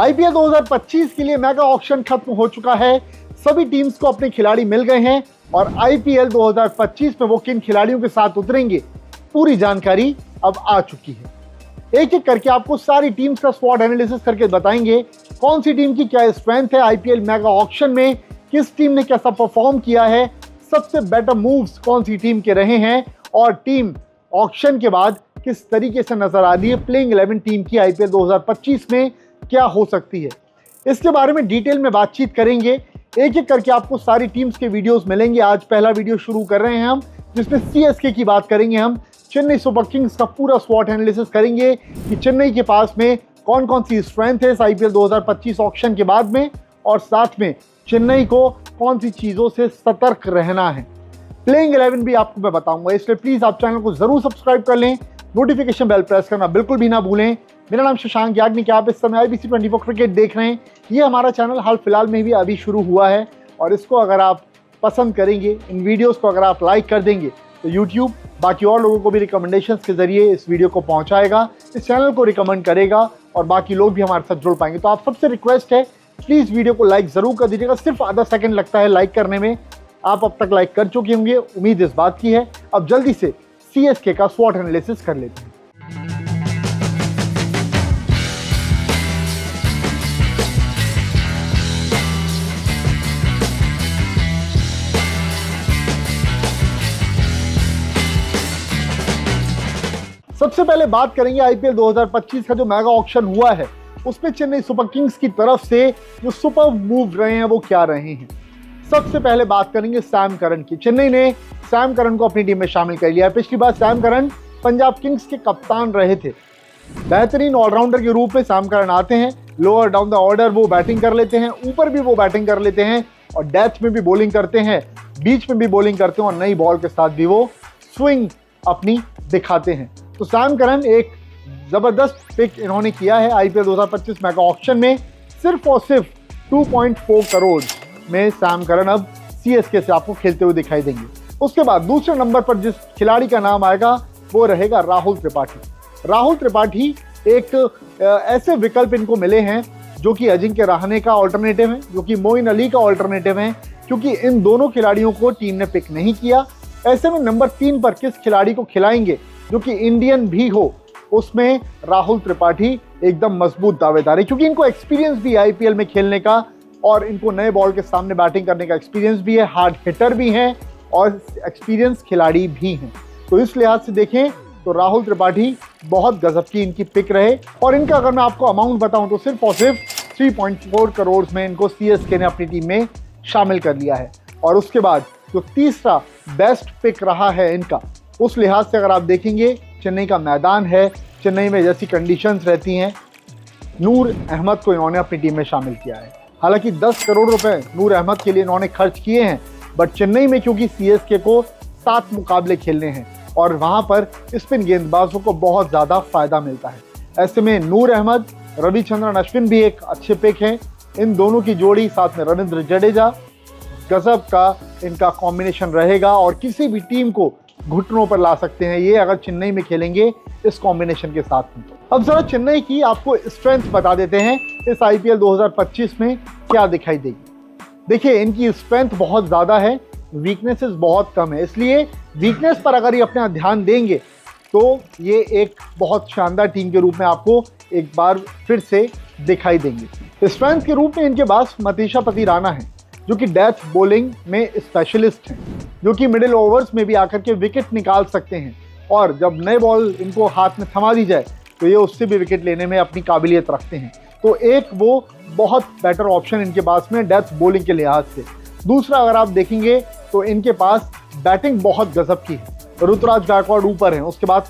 IPL 2025 के लिए mega auction खत्म हो चुका है। सभी टीम्स को अपने खिलाड़ी मिल गए हैं और आईपीएल 2025 में वो किन खिलाड़ियों के साथ उतरेंगे, पूरी जानकारी अब आ चुकी है। एक एक करके आपको सारी टीम्स का स्वॉट एनालिसिस करके बताएंगे कौन सी टीम की क्या स्ट्रेंथ है आईपीएल मेगा ऑक्शन में, किस टीम ने कैसा परफॉर्म किया है, सबसे बेटर मूव्स कौन सी टीम के रहे हैं और टीम ऑक्शन के बाद किस तरीके से नजर आ रही है प्लेइंग 11 टीम की आईपीएल 2025 में क्या हो सकती है। इसके बारे में डिटेल में बातचीत करेंगे। एक एक करके आपको सारी टीम्स के वीडियोस मिलेंगे। आज पहला वीडियो शुरू कर रहे हैं हम, जिसमें सीएसके की बात करेंगे। हम चेन्नई सुपर किंग्स का पूरा स्वॉट एनालिसिस करेंगे कि चेन्नई के पास में कौन कौन सी स्ट्रेंथ है इस आईपीएल 2025 ऑक्शन के बाद में, और साथ में चेन्नई को कौन सी चीज़ों से सतर्क रहना है। प्लेइंग 11 भी आपको मैं बताऊंगा, इसलिए प्लीज़ आप चैनल को ज़रूर सब्सक्राइब कर लें, नोटिफिकेशन बेल प्रेस करना बिल्कुल भी ना भूलें। मेरा नाम शशांक याग्निक, आप इस समय आईबीसी 24 क्रिकेट देख रहे हैं। ये हमारा चैनल हाल फिलहाल में भी अभी शुरू हुआ है और इसको अगर आप पसंद करेंगे, इन वीडियोस को अगर आप लाइक कर देंगे तो यूट्यूब बाकी और लोगों को भी रिकमेंडेशंस के जरिए इस वीडियो को पहुंचाएगा, इस चैनल को रिकमेंड करेगा और बाकी लोग भी हमारे साथ जुड़ पाएंगे। तो आप सबसे रिक्वेस्ट है, प्लीज़ वीडियो को लाइक ज़रूर कर दीजिएगा। सिर्फ आधा सेकंड लगता है लाइक करने में, आप अब तक लाइक कर चुके होंगे, उम्मीद इस बात की है। अब जल्दी से सीएसके का स्वॉट एनालिसिस कर लेते हैं। सबसे पहले बात करेंगे आईपीएल 2025 का जो मेगा ऑक्शन हुआ है, उसमें चेन्नई सुपर किंग्स की तरफ से जो सुपर मूव रहे हैं वो क्या रहे हैं। सबसे पहले बात करेंगे सैम करन की। चेन्नई ने सैम करन को अपनी टीम में शामिल कर लिया है। पिछली बार सैम करन पंजाब किंग्स के कप्तान रहे थे। बेहतरीन ऑलराउंडर के रूप में सैम करन आते हैं। लोअर डाउन द ऑर्डर वो बैटिंग कर लेते हैं, ऊपर भी वो बैटिंग कर लेते हैं और डेथ में भी बॉलिंग करते हैं, बीच में भी बॉलिंग करते हैं और नई बॉल के साथ भी वो स्विंग अपनी दिखाते हैं। तो सैम करन एक जबरदस्त पिक इन्होंने किया है आईपीएल 2025 मेगा ऑक्शन में। सिर्फ और सिर्फ 2.4 करोड़ में सैम करन अब सीएसके से आपको खेलते हुए दिखाई देंगे। उसके बाद दूसरे नंबर पर जिस खिलाड़ी का नाम आएगा वो रहेगा राहुल त्रिपाठी। राहुल त्रिपाठी एक ऐसे विकल्प इनको मिले हैं जो कि अजिंक्य रहाणे का ऑल्टरनेटिव है, जो कि मोइन अली का ऑल्टरनेटिव है, क्योंकि इन दोनों खिलाड़ियों को टीम ने पिक नहीं किया। ऐसे में नंबर 3 पर किस खिलाड़ी को खिलाएंगे जो कि इंडियन भी हो, उसमें राहुल त्रिपाठी एकदम मजबूत दावेदार है, क्योंकि इनको एक्सपीरियंस भी है आईपीएल में खेलने का और इनको नए बॉल के सामने बैटिंग करने का एक्सपीरियंस भी है, हार्ड हिटर भी हैं और एक्सपीरियंस खिलाड़ी भी हैं। तो इस लिहाज से देखें तो राहुल त्रिपाठी बहुत गजब की इनकी पिक रहे। और इनका अगर मैं आपको अमाउंट बताऊं तो सिर्फ और सिर्फ 3.4 करोड़ में इनको सीएसके ने अपनी टीम में शामिल कर लिया है। और उसके बाद जो तीसरा बेस्ट पिक रहा है इनका, उस लिहाज से अगर आप देखेंगे चेन्नई का मैदान है, चेन्नई में जैसी कंडीशंस रहती हैं, नूर अहमद को इन्होंने अपनी टीम में शामिल किया है। हालांकि 10 करोड़ रुपए नूर अहमद के लिए इन्होंने खर्च किए हैं, बट चेन्नई में क्योंकि सीएसके को 7 मुकाबले खेलने हैं और वहां पर स्पिन गेंदबाजों को बहुत ज़्यादा फायदा मिलता है। ऐसे में नूर अहमद, रविचंद्रन अश्विन भी एक अच्छे पिक हैं। इन दोनों की जोड़ी साथ में रविंद्र जडेजा, गजब का इनका कॉम्बिनेशन रहेगा और किसी भी टीम को घुटनों पर ला सकते हैं ये अगर चेन्नई में खेलेंगे इस कॉम्बिनेशन के साथ में। अब जरा चेन्नई की आपको स्ट्रेंथ बता देते हैं इस आईपीएल 2025 में क्या दिखाई देगी। देखिए, इनकी स्ट्रेंथ बहुत ज़्यादा है, वीकनेसेस बहुत कम है, इसलिए वीकनेस पर अगर ये अपना ध्यान देंगे तो ये एक बहुत शानदार टीम के रूप में आपको एक बार फिर से दिखाई देंगे। स्ट्रेंथ के रूप में इनके पास मतीशा पतिराना है, जो कि डेथ बॉलिंग में स्पेशलिस्ट हैं, जो कि मिडिल ओवर्स में भी आकर के विकेट निकाल सकते हैं और जब नए बॉल इनको हाथ में थमा दी जाए तो ये उससे भी विकेट लेने में अपनी काबिलियत रखते हैं। तो एक वो बहुत बेटर ऑप्शन इनके पास में डेथ बॉलिंग के लिहाज से। दूसरा अगर आप देखेंगे तो इनके पास बैटिंग बहुत गजब की है। ऋतुराज गायकवाड़ ऊपर हैं, उसके बाद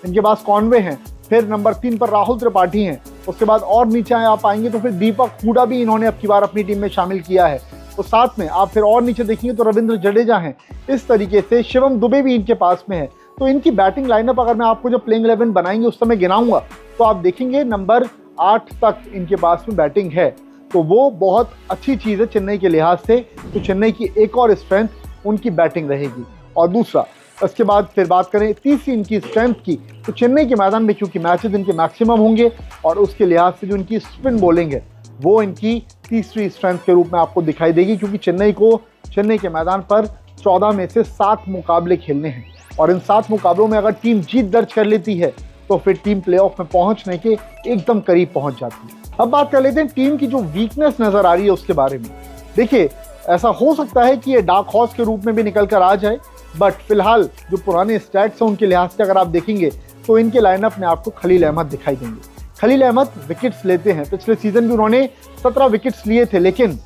इनके पास कॉनवे हैं, फिर नंबर 3 पर राहुल त्रिपाठी हैं, उसके बाद और नीचे आप आएंगे तो फिर दीपक हुडा भी इन्होंने अब की बार अपनी टीम में शामिल किया है। तो साथ में आप फिर और नीचे देखेंगे तो रविंद्र जडेजा हैं। इस तरीके से शिवम दुबे भी इनके पास में है। तो इनकी बैटिंग लाइनअप अगर मैं आपको जब प्लेइंग 11 बनाएंगे उस समय गिनाऊंगा तो आप देखेंगे नंबर 8 तक इनके पास में बैटिंग है। तो वो बहुत अच्छी चीज़ है चेन्नई के लिहाज से। तो चेन्नई की एक और स्ट्रेंथ उनकी बैटिंग रहेगी। और दूसरा, उसके बाद फिर बात करें तीसरी इनकी स्ट्रेंथ की, तो चेन्नई के मैदान में क्योंकि मैचेस इनके मैक्सिमम होंगे और उसके लिहाज से जो इनकी स्पिन बॉलिंग है वो इनकी तीसरी स्ट्रेंथ के रूप में आपको दिखाई देगी, क्योंकि चेन्नई के मैदान पर 14 में से 7 मुकाबले खेलने हैं और इन 7 मुकाबलों में अगर टीम जीत दर्ज कर लेती है तो फिर टीम प्लेऑफ में पहुंचने के एकदम करीब पहुंच जाती है। अब बात कर लेते हैं टीम की जो वीकनेस नजर आ रही है उसके बारे में। देखिए, ऐसा हो सकता है कि ये डार्क हॉर्स के रूप में भी निकल कर आ जाए, बट फिलहाल जो पुराने स्टैट्स हैं उनके लिहाज से अगर आप देखेंगे तो इनके लाइनअप में आपको खलील अहमद दिखाई देंगे। खलील अहमद विकेट्स लेते हैं, पिछले सीजन भी उन्होंने 17 विकेट्स लिए थे, लेकिन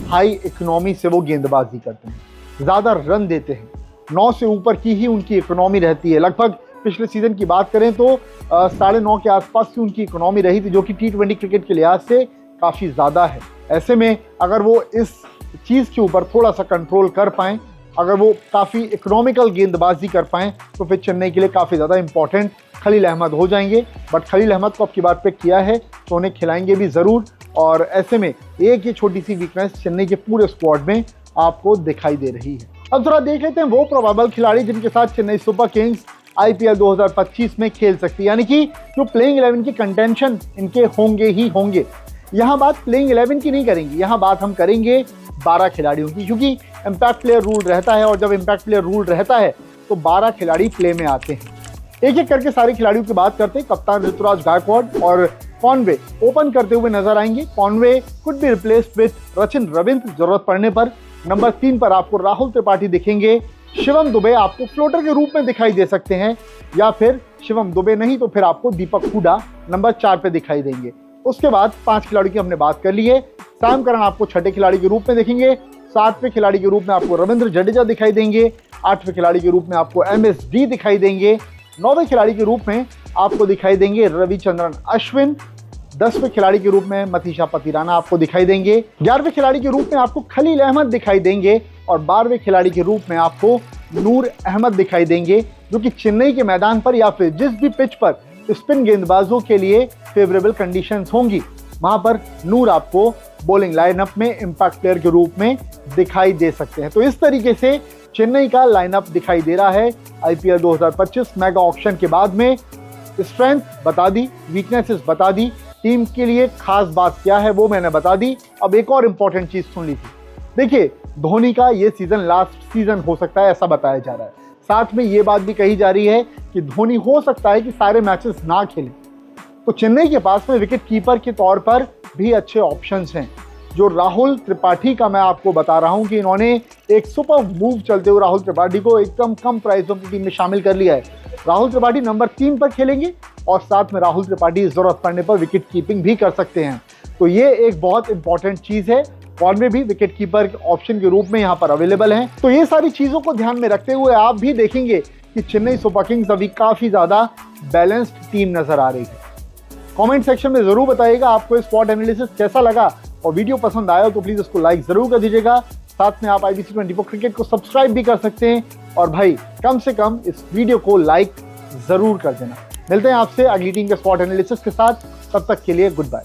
हाई इकोनॉमी से वो गेंदबाजी करते हैं, ज़्यादा रन देते हैं, 9 से ऊपर की ही उनकी इकोनॉमी रहती है। लगभग पिछले सीजन की बात करें तो 9.5 के आसपास की उनकी इकोनॉमी रही थी, जो कि T20 क्रिकेट के लिहाज से काफ़ी ज़्यादा है। ऐसे में अगर वो इस चीज़ के ऊपर थोड़ा सा कंट्रोल कर पाएँ, अगर वो काफ़ी इकोनॉमिकल गेंदबाजी कर पाएँ, तो फिर चेन्नई के लिए काफ़ी ज़्यादा इंपॉर्टेंट खलील अहमद हो जाएंगे। बट खलील अहमद को अब की बार पिक किया है तो उन्हें खिलाएंगे भी ज़रूर, और ऐसे में एक ये छोटी सी वीकनेस चेन्नई के पूरे स्क्वाड में आपको दिखाई दे रही है। अब जरा देख लेते हैं वो प्रोबेबल खिलाड़ी जिनके साथ चेन्नई सुपर किंग्स IPL 2025 में खेल सकती है, यानी कि जो प्लेइंग 11 की कंटेंशन इनके होंगे ही होंगे। यहाँ बात प्लेइंग 11 की नहीं करेंगे, यहाँ बात हम करेंगे 12 खिलाड़ियों की, क्योंकि इम्पैक्ट प्लेयर रूल रहता है और जब इम्पैक्ट प्लेयर रूल रहता है तो 12 खिलाड़ी प्ले में आते हैं। एक एक करके सारे खिलाड़ियों की बात करते हैं। कप्तान ऋतुराज गायकवाड़ और कॉनवे ओपन करते हुए नजर आएंगे। Conway could be replaced with Rachin Ravindra जरूरत पड़ने पर। नंबर 3 पर आपको राहुल त्रिपाठी दिखेंगे। शिवम दुबे आपको फ्लोटर के रूप में दिखाई दे सकते हैं, या फिर शिवम दुबे नहीं तो फिर आपको दीपक हुडा नंबर 4 पे दिखाई देंगे। उसके बाद 5 खिलाड़ियों की हमने बात कर ली है। सैम करन आपको 6ठे खिलाड़ी के रूप में दिखेंगे। 7वें खिलाड़ी के रूप में आपको रविंद्र जडेजा दिखाई देंगे। 8वें खिलाड़ी के रूप में आपको MSD दिखाई देंगे। 9वें खिलाड़ी के रूप में आपको दिखाई देंगे रविचंद्रन अश्विन। 10वें खिलाड़ी के रूप में मथीशा पतिराना आपको दिखाई देंगे। 11वें खिलाड़ी के रूप में आपको खलील अहमद दिखाई देंगे और 12वें खिलाड़ी के रूप में आपको नूर अहमद दिखाई देंगे, जो कि चेन्नई के मैदान पर या फिर जिस भी पिच पर स्पिन गेंदबाजों के लिए फेवरेबल कंडीशंस होंगी वहां पर नूर आपको बॉलिंग लाइनअप में इंपैक्ट प्लेयर के रूप में दिखाई दे सकते हैं। तो इस तरीके से चेन्नई का लाइनअप दिखाई दे रहा है IPL 2025 मेगा ऑक्शन के बाद में। स्ट्रेंथ बता दी, वीकनेसेस बता दी, टीम के लिए खास बात क्या है वो मैंने बता दी। अब एक और इंपॉर्टेंट चीज सुन ली थी। देखिए, धोनी का ये सीजन लास्ट सीजन हो सकता है ऐसा बताया जा रहा है। साथ में ये बात भी कही जा रही है कि धोनी हो सकता है कि सारे मैचेस ना खेले, तो चेन्नई के पास में विकेट कीपर के तौर पर भी अच्छे ऑप्शंस हैं। जो राहुल त्रिपाठी का मैं आपको बता रहा हूं कि इन्होंने एक सुपर मूव चलते हुए राहुल त्रिपाठी को एकदम कम प्राइसों की टीम में शामिल कर लिया है। राहुल त्रिपाठी नंबर 3 पर खेलेंगे और साथ में राहुल त्रिपाठी जरूरत पड़ने पर विकेट कीपिंग भी कर सकते हैं। तो ये एक बहुत इंपॉर्टेंट चीज है। कॉनवे भी विकेट कीपर ऑप्शन के रूप में यहाँ पर अवेलेबल हैं। तो ये सारी चीजों को ध्यान में रखते हुए आप भी देखेंगे कि चेन्नई सुपर किंग्स अभी काफी ज्यादा बैलेंस्ड टीम नजर आ रही है। कमेंट सेक्शन में जरूर बताइएगा आपको इस स्पॉट एनालिसिस कैसा लगा, और वीडियो पसंद आया तो प्लीज इसको लाइक जरूर कर दीजिएगा। साथ में आप IBC 24 क्रिकेट को सब्सक्राइब भी कर सकते हैं, और भाई कम से कम इस वीडियो को लाइक जरूर कर देना। मिलते हैं आपसे अगली टीम के स्पॉट एनालिसिस के साथ, तब तक के लिए गुड बाय।